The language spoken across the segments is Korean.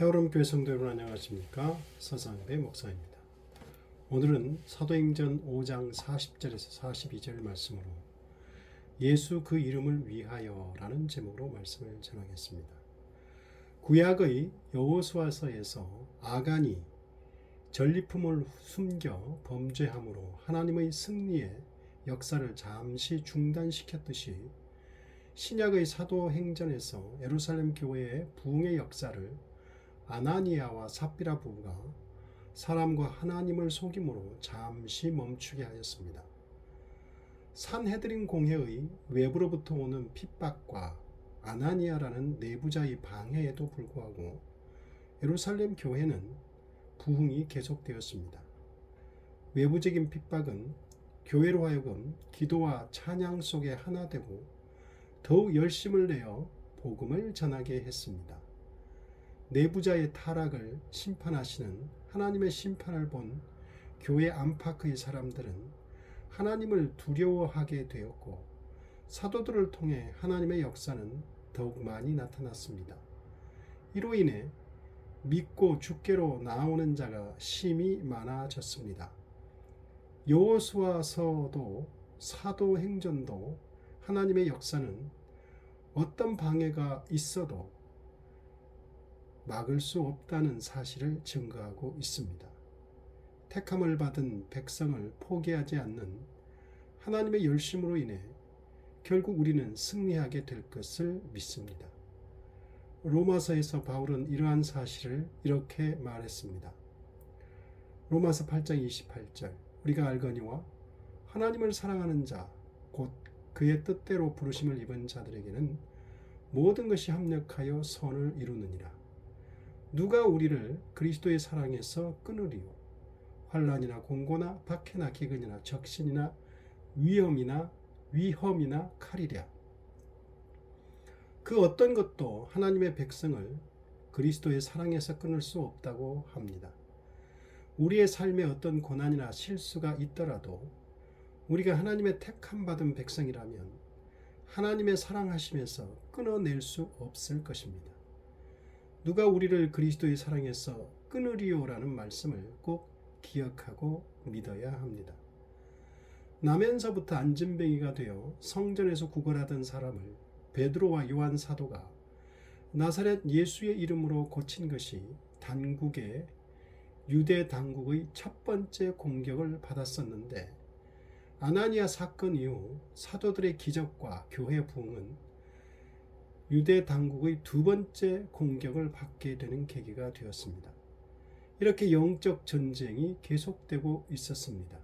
해오름교회 성도 여러분 안녕하십니까? 서상배 목사입니다. 오늘은 사도행전 5장 40절에서 42절 말씀으로 예수 그 이름을 위하여 라는 제목으로 말씀을 전하겠습니다. 구약의 여호수아서에서 아간이 전리품을 숨겨 범죄함으로 하나님의 승리의 역사를 잠시 중단시켰듯이 신약의 사도행전에서 예루살렘 교회의 부흥의 역사를 아나니아와 삽비라 부부가 사람과 하나님을 속임으로 잠시 멈추게 하였습니다. 산헤드린 공회의 외부로부터 오는 핍박과 아나니아라는 내부자의 방해에도 불구하고 예루살렘 교회는 부흥이 계속되었습니다. 외부적인 핍박은 교회로 하여금 기도와 찬양 속에 하나 되고 더욱 열심을 내어 복음을 전하게 했습니다. 내부자의 타락을 심판하시는 하나님의 심판을 본 교회 안팎의 사람들은 하나님을 두려워하게 되었고 사도들을 통해 하나님의 역사는 더욱 많이 나타났습니다. 이로 인해 믿고 주께로 나아오는 자가 심히 많아졌습니다. 여호수아서도 사도행전도 하나님의 역사는 어떤 방해가 있어도 막을 수 없다는 사실을 증거하고 있습니다. 택함을 받은 백성을 포기하지 않는 하나님의 열심으로 인해 결국 우리는 승리하게 될 것을 믿습니다. 로마서에서 바울은 이러한 사실을 이렇게 말했습니다. 로마서 8장 28절 우리가 알거니와 하나님을 사랑하는 자 곧 그의 뜻대로 부르심을 입은 자들에게는 모든 것이 합력하여 선을 이루느니라. 누가 우리를 그리스도의 사랑에서 끊으리요? 환난이나 공고나 박해나 기근이나 적신이나 위험이나 칼이랴. 그 어떤 것도 하나님의 백성을 그리스도의 사랑에서 끊을 수 없다고 합니다. 우리의 삶에 어떤 고난이나 실수가 있더라도 우리가 하나님의 택함 받은 백성이라면 하나님의 사랑하심에서 끊어낼 수 없을 것입니다. 누가 우리를 그리스도의 사랑에서 끊으리요라는 말씀을 꼭 기억하고 믿어야 합니다. 나면서부터 안진뱅이가 되어 성전에서 구걸하던 사람을 베드로와 요한 사도가 나사렛 예수의 이름으로 고친 것이 유대 당국의 첫 번째 공격을 받았었는데 아나니아 사건 이후 사도들의 기적과 교회 부흥은 유대 당국의 두 번째 공격을 받게 되는 계기가 되었습니다. 이렇게 영적 전쟁이 계속되고 있었습니다.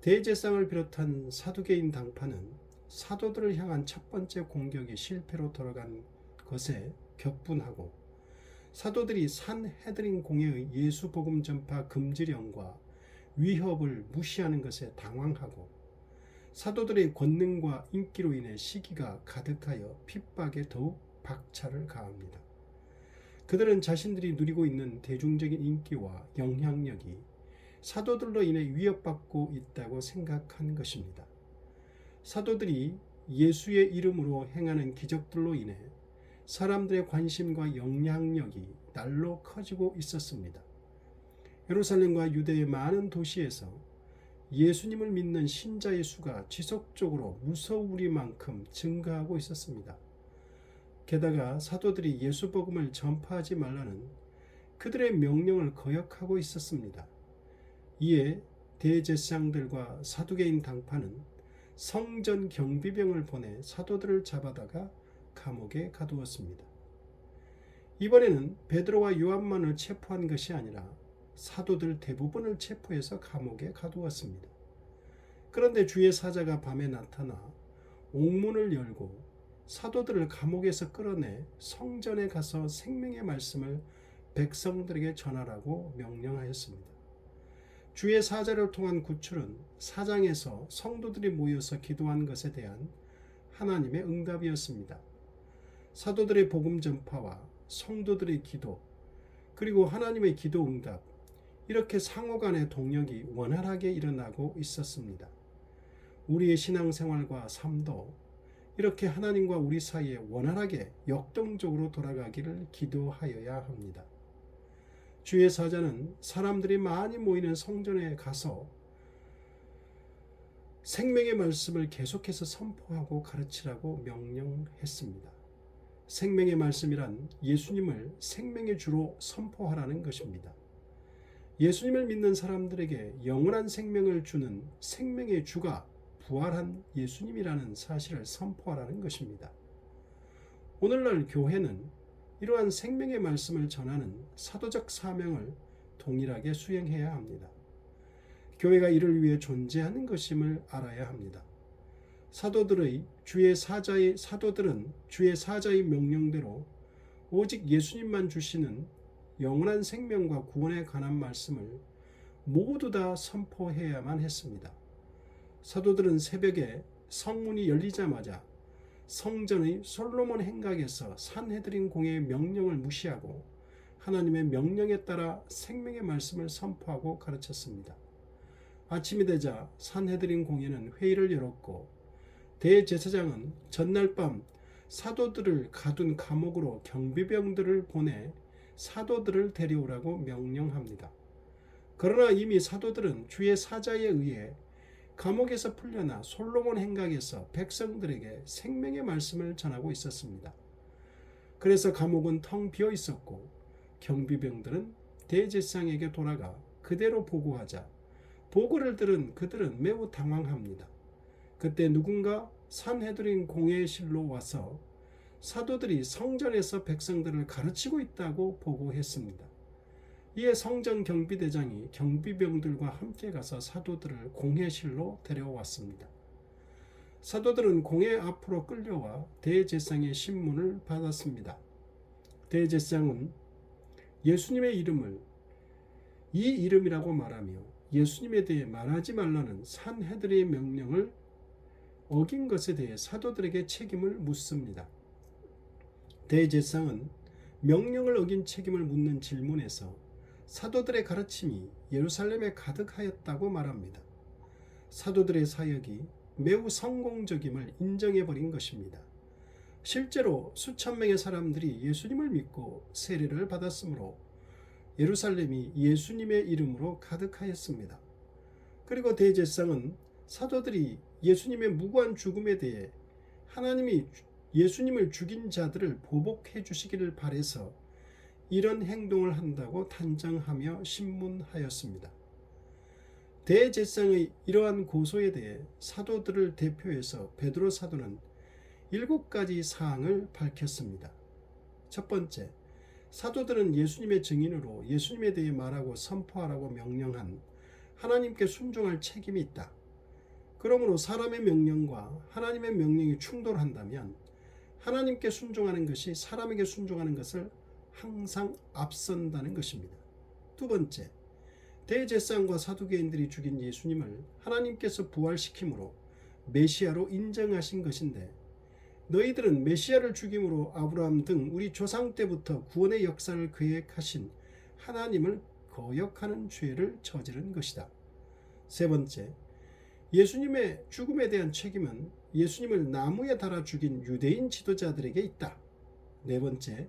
대제사장을 비롯한 사두개인 당파는 사도들을 향한 첫 번째 공격이 실패로 돌아간 것에 격분하고 사도들이 산헤드린 공회의 예수 복음 전파 금지령과 위협을 무시하는 것에 당황하고 사도들의 권능과 인기로 인해 시기가 가득하여 핍박에 더욱 박차를 가합니다. 그들은 자신들이 누리고 있는 대중적인 인기와 영향력이 사도들로 인해 위협받고 있다고 생각한 것입니다. 사도들이 예수의 이름으로 행하는 기적들로 인해 사람들의 관심과 영향력이 날로 커지고 있었습니다. 예루살렘과 유대의 많은 도시에서 예수님을 믿는 신자의 수가 지속적으로 무서우리만큼 증가하고 있었습니다. 게다가 사도들이 예수 복음을 전파하지 말라는 그들의 명령을 거역하고 있었습니다. 이에 대제사장들과 사두개인 당파는 성전 경비병을 보내 사도들을 잡아다가 감옥에 가두었습니다. 이번에는 베드로와 요한만을 체포한 것이 아니라 사도들 대부분을 체포해서 감옥에 가두었습니다. 그런데 주의 사자가 밤에 나타나 옥문을 열고 사도들을 감옥에서 끌어내 성전에 가서 생명의 말씀을 백성들에게 전하라고 명령하였습니다. 주의 사자를 통한 구출은 사장에서 성도들이 모여서 기도한 것에 대한 하나님의 응답이었습니다. 사도들의 복음 전파와 성도들의 기도 그리고 하나님의 기도 응답 이렇게 상호간의 동력이 원활하게 일어나고 있었습니다. 우리의 신앙생활과 삶도 이렇게 하나님과 우리 사이에 원활하게 역동적으로 돌아가기를 기도하여야 합니다. 주의 사자는 사람들이 많이 모이는 성전에 가서 생명의 말씀을 계속해서 선포하고 가르치라고 명령했습니다. 생명의 말씀이란 예수님을 생명의 주로 선포하라는 것입니다. 예수님을 믿는 사람들에게 영원한 생명을 주는 생명의 주가 부활한 예수님이라는 사실을 선포하라는 것입니다. 오늘날 교회는 이러한 생명의 말씀을 전하는 사도적 사명을 동일하게 수행해야 합니다. 교회가 이를 위해 존재하는 것임을 알아야 합니다. 사도들은 주의 사자의 명령대로 오직 예수님만 주시는 영원한 생명과 구원에 관한 말씀을 모두 다 선포해야만 했습니다. 사도들은 새벽에 성문이 열리자마자 성전의 솔로몬 행각에서 산헤드린 공회의 명령을 무시하고 하나님의 명령에 따라 생명의 말씀을 선포하고 가르쳤습니다. 아침이 되자 산헤드린 공회는 회의를 열었고 대제사장은 전날 밤 사도들을 가둔 감옥으로 경비병들을 보내 사도들을 데려오라고 명령합니다. 그러나 이미 사도들은 주의 사자에 의해 감옥에서 풀려나 솔로몬 행각에서 백성들에게 생명의 말씀을 전하고 있었습니다. 그래서 감옥은 텅 비어 있었고 경비병들은 대제사장에게 돌아가 그대로 보고하자 보고를 들은 그들은 매우 당황합니다. 그때 누군가 산헤드린 공회실로 와서 사도들이 성전에서 백성들을 가르치고 있다고 보고했습니다. 이에 성전 경비대장이 경비병들과 함께 가서 사도들을 공회실로 데려왔습니다. 사도들은 공회 앞으로 끌려와 대제사장의 신문을 받았습니다. 대제사장은 예수님의 이름을 이 이름이라고 말하며 예수님에 대해 말하지 말라는 산헤드린의 명령을 어긴 것에 대해 사도들에게 책임을 묻습니다. 대제사장은 명령을 어긴 책임을 묻는 질문에서 사도들의 가르침이 예루살렘에 가득하였다고 말합니다. 사도들의 사역이 매우 성공적임을 인정해버린 것입니다. 실제로 수천 명의 사람들이 예수님을 믿고 세례를 받았으므로 예루살렘이 예수님의 이름으로 가득하였습니다. 그리고 대제사장은 사도들이 예수님의 무고한 죽음에 대해 하나님이 예수님을 죽인 자들을 보복해 주시기를 바라서 이런 행동을 한다고 단정하며 신문하였습니다. 대제사장의 이러한 고소에 대해 사도들을 대표해서 베드로 사도는 7가지 사항을 밝혔습니다. 첫 번째, 사도들은 예수님의 증인으로 예수님에 대해 말하고 선포하라고 명령한 하나님께 순종할 책임이 있다. 그러므로 사람의 명령과 하나님의 명령이 충돌한다면 하나님께 순종하는 것이 사람에게 순종하는 것을 항상 앞선다는 것입니다. 두 번째, 대제사장과 사두개인들이 죽인 예수님을 하나님께서 부활시킴으로 메시아로 인정하신 것인데 너희들은 메시아를 죽임으로 아브라함 등 우리 조상 때부터 구원의 역사를 계획하신 하나님을 거역하는 죄를 저지른 것이다. 세 번째, 예수님의 죽음에 대한 책임은 예수님을 나무에 달아 죽인 유대인 지도자들에게 있다. 네 번째,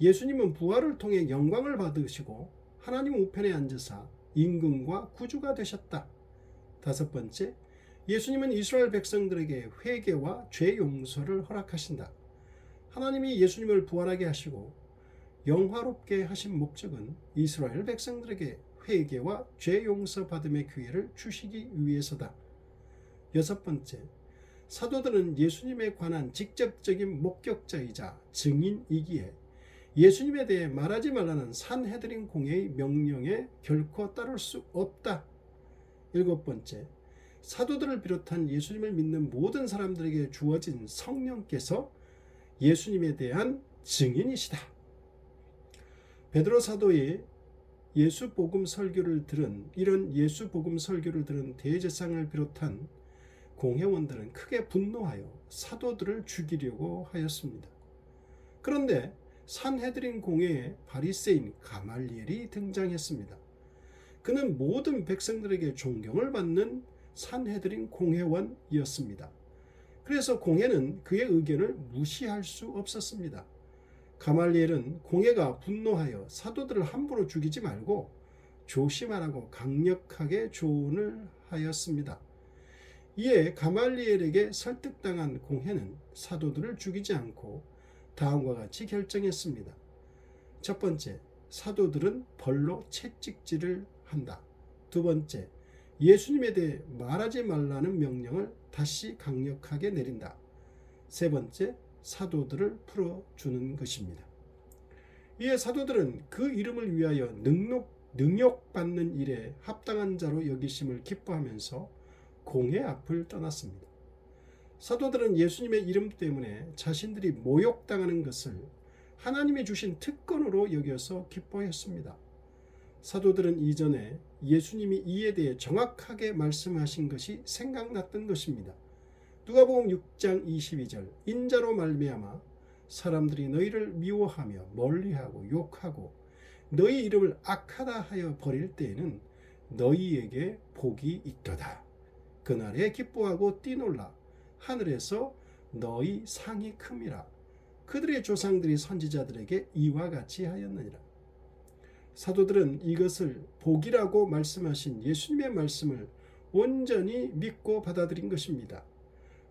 예수님은 부활을 통해 영광을 받으시고 하나님 우편에 앉으사 임금과 구주가 되셨다. 다섯 번째, 예수님은 이스라엘 백성들에게 회개와 죄 용서를 허락하신다. 하나님이 예수님을 부활하게 하시고 영화롭게 하신 목적은 이스라엘 백성들에게 회개와 죄 용서 받음의 기회를 주시기 위해서다. 여섯 번째, 사도들은 예수님에 관한 직접적인 목격자이자 증인이기에 예수님에 대해 말하지 말라는 산헤드린 공회의 명령에 결코 따를 수 없다. 일곱 번째, 사도들을 비롯한 예수님을 믿는 모든 사람들에게 주어진 성령께서 예수님에 대한 증인이시다. 베드로 사도의 예수 복음 설교를 들은 대제사장을 비롯한 공회원들은 크게 분노하여 사도들을 죽이려고 하였습니다. 그런데 산헤드린 공회에 바리새인 가말리엘이 등장했습니다. 그는 모든 백성들에게 존경을 받는 산헤드린 공회원이었습니다. 그래서 공회는 그의 의견을 무시할 수 없었습니다. 가말리엘은 공회가 분노하여 사도들을 함부로 죽이지 말고 조심하라고 강력하게 조언을 하였습니다. 이에 가말리엘에게 설득당한 공회는 사도들을 죽이지 않고 다음과 같이 결정했습니다. 첫 번째, 사도들은 벌로 채찍질을 한다. 두 번째, 예수님에 대해 말하지 말라는 명령을 다시 강력하게 내린다. 세 번째, 사도들을 풀어주는 것입니다. 이에 사도들은 그 이름을 위하여 능욕받는 일에 합당한 자로 여기심을 기뻐하면서 공회 앞을 떠났습니다. 사도들은 예수님의 이름 때문에 자신들이 모욕당하는 것을 하나님이 주신 특권으로 여겨서 기뻐했습니다. 사도들은 이전에 예수님이 이에 대해 정확하게 말씀하신 것이 생각났던 것입니다. 누가복음 6장 22절 인자로 말미암아 사람들이 너희를 미워하며 멀리하고 욕하고 너희 이름을 악하다 하여 버릴 때에는 너희에게 복이 있도다. 그날에 기뻐하고 뛰놀라 하늘에서 너희 상이 큼이라. 그들의 조상들이 선지자들에게 이와 같이 하였느니라. 사도들은 이것을 복이라고 말씀하신 예수님의 말씀을 온전히 믿고 받아들인 것입니다.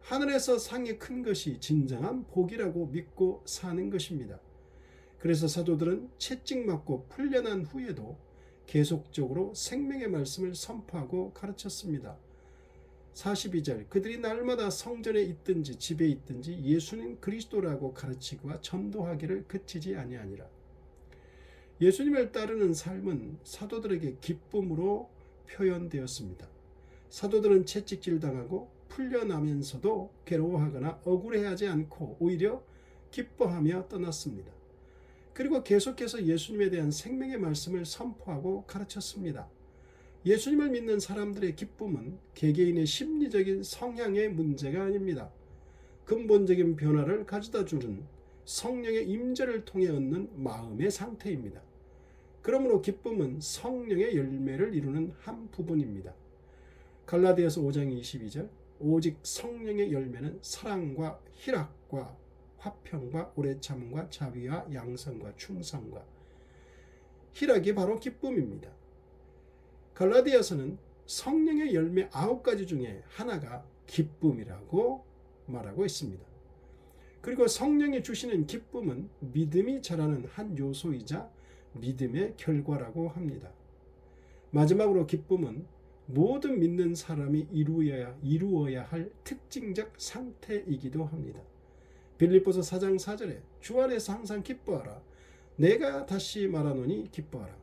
하늘에서 상이 큰 것이 진정한 복이라고 믿고 사는 것입니다. 그래서 사도들은 채찍 맞고 풀려난 후에도 계속적으로 생명의 말씀을 선포하고 가르쳤습니다. 42절 그들이 날마다 성전에 있든지 집에 있든지 예수는 그리스도라고 가르치고와 전도하기를 그치지 아니하니라. 예수님을 따르는 삶은 사도들에게 기쁨으로 표현되었습니다. 사도들은 채찍질 당하고 풀려나면서도 괴로워하거나 억울해하지 않고 오히려 기뻐하며 떠났습니다. 그리고 계속해서 예수님에 대한 생명의 말씀을 선포하고 가르쳤습니다. 예수님을 믿는 사람들의 기쁨은 개개인의 심리적인 성향의 문제가 아닙니다. 근본적인 변화를 가져다 주는 성령의 임재를 통해 얻는 마음의 상태입니다. 그러므로 기쁨은 성령의 열매를 이루는 한 부분입니다. 갈라디아서 5장 22절 오직 성령의 열매는 사랑과 희락과 화평과 오래 참음과 자비와 양선과 충성과 희락이 바로 기쁨입니다. 갈라디아서는 성령의 열매 9가지 중에 하나가 기쁨이라고 말하고 있습니다. 그리고 성령이 주시는 기쁨은 믿음이 자라는 한 요소이자 믿음의 결과라고 합니다. 마지막으로 기쁨은 모든 믿는 사람이 이루어야 할 특징적 상태이기도 합니다. 빌립보서 4장 4절에 주 안에서 항상 기뻐하라. 내가 다시 말하노니 기뻐하라.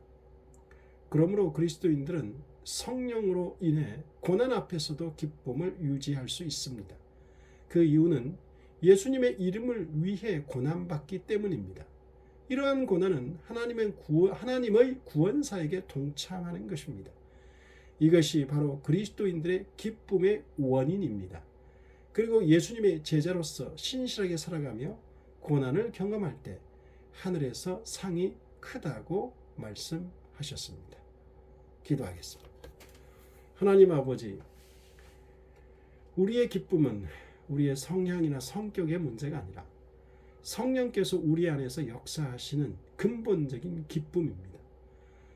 그러므로 그리스도인들은 성령으로 인해 고난 앞에서도 기쁨을 유지할 수 있습니다. 그 이유는 예수님의 이름을 위해 고난받기 때문입니다. 이러한 고난은 하나님의 구원사에게 동참하는 것입니다. 이것이 바로 그리스도인들의 기쁨의 원인입니다. 그리고 예수님의 제자로서 신실하게 살아가며 고난을 경험할 때 하늘에서 상이 크다고 말씀하셨습니다. 기도하겠습니다. 하나님 아버지, 우리의 기쁨은 우리의 성향이나 성격의 문제가 아니라 성령께서 우리 안에서 역사하시는 근본적인 기쁨입니다.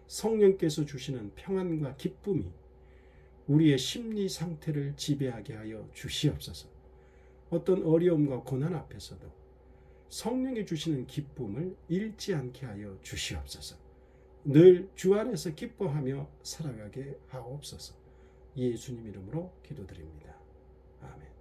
성령께서 주시는 평안과 기쁨이 우리의 심리 상태를 지배하게 하여 주시옵소서. 어떤 어려움과 고난 앞에서도 성령이 주시는 기쁨을 잃지 않게 하여 주시옵소서. 늘 주 안에서 기뻐하며 살아가게 하옵소서. 예수님 이름으로 기도드립니다. 아멘.